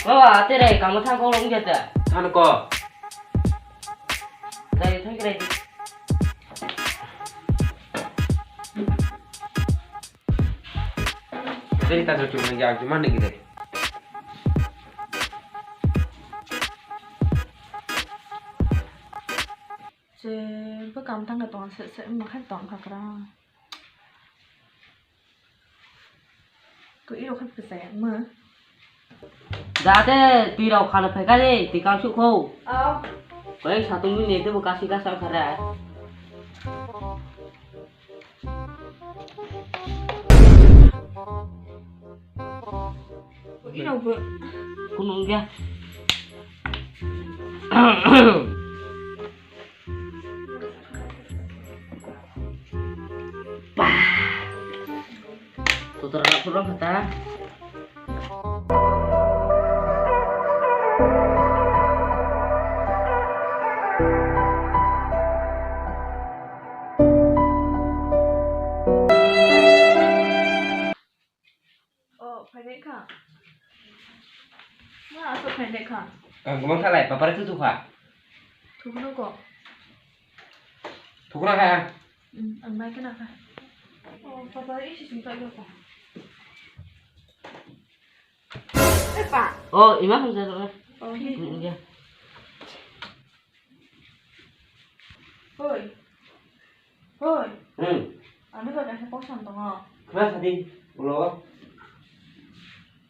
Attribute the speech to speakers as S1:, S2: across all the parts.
S1: Bawa tere kamu thang kong long jata.
S2: Than ko.
S1: Đây thấy cái đây đi.
S2: Jadi ta jo chuma ja chuma ne gide.
S3: Chứ bữa cầm thằng cái toàn sẽ mà khách toàn thật ra cứ ít đâu khách phải rẻ mà
S1: Dạ thế tùy đầu khăn phải cái đi thì cao chịu khô.
S3: ờ
S1: Vậy sao tung ini tu kasih kasar khara.
S3: ít đâu vừa
S1: Kunung dia. Tu terang kurang kata.
S3: phải đấy cả mà sao phải đấy cả
S2: Ngomong thalai papa itu tuh Pak.
S3: thu nó có
S2: Tukurang ka.
S3: ăn mai cái nào phải papa ít thì chúng ta được cả đấy bạn
S1: Oh, imam không ra rồi.
S3: đi
S1: Dia.
S3: thôi thôi
S2: Hmm.
S3: nó gọi là có sản tổng à
S2: Kenapa tadi? Ulo.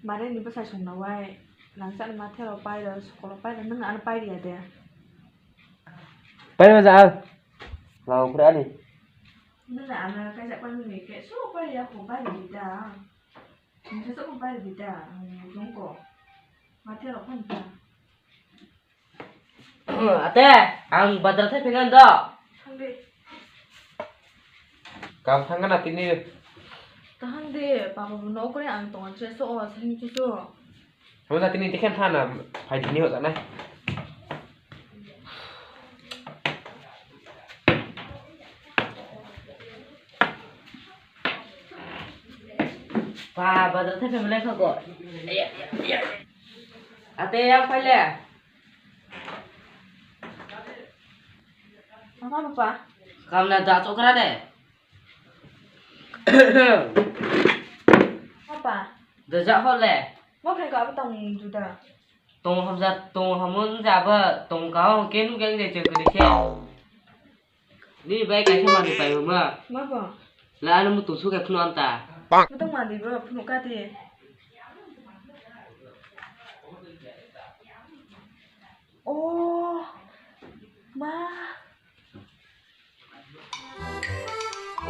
S3: mà đây mình phải xài súng nào vậy làm sao mà theoเราไปเดี๋ยวของเราไปแล้วนั่งอ่านไปเดี๋ยวเดี๋ยว
S2: Pai masa. Lau berani.
S3: นั่นแหละนะใครจะไปมันมีแค่สู้ไปเดี๋ยวของไปเดี๋ยวจ้ามันจะสู้ของไปเดี๋ยวจ้าลงก่อนมาเที่ยวเราพันจ้า
S1: Ate, ang badal teh pengen dah.
S3: ทั้งเด็ก
S2: Kamu tangan hati ini.
S3: ทั้งเด็กป้าบอกน้องก็ได้อ่านตรงเชื่อสู้อ่ะสิ่งที่สู้
S2: Kamu saat ini tikan thana. Pai di ni hot sana.
S1: Wah, badal teh pengen lagi kok. Iya, iya, iya. Ate yang pale.
S3: apa apa
S1: Kamu nak dah coklat deh.
S3: apa
S1: Dah jak hot leh.
S3: mau phải gọi với tổng chủ tờ
S1: Tong ham zat, tong hamun zaba, tong kau ken ken deh cek deh cek. Ni baik kasih mandi pai rumah.
S3: mất vào
S1: Lah anu mutu suka kenu anta.
S3: ไม่ต้องมาดีแบบหนูกล้าดีโอ้มา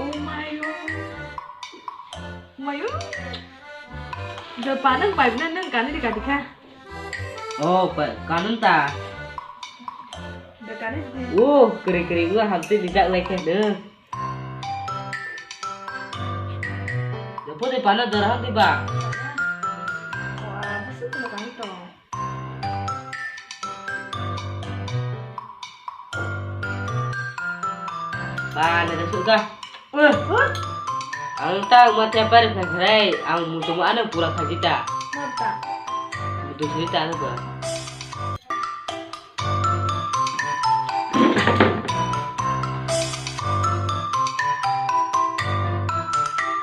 S3: oh my god my god giờ bà nâng bài nâng nâng cả đi cả đi kha
S1: Oh, pak kanun ta.
S3: giờ cả đi
S1: Keri-keri gua hampir tidak lagi deh. Dapat di mana darah tiba.
S3: wah masuk ke lokal itu
S1: Pan ada suka. Ang tang mati apa rin ang musuh mo ano pura kagita.
S3: mata
S1: Butuh cerita ano ba?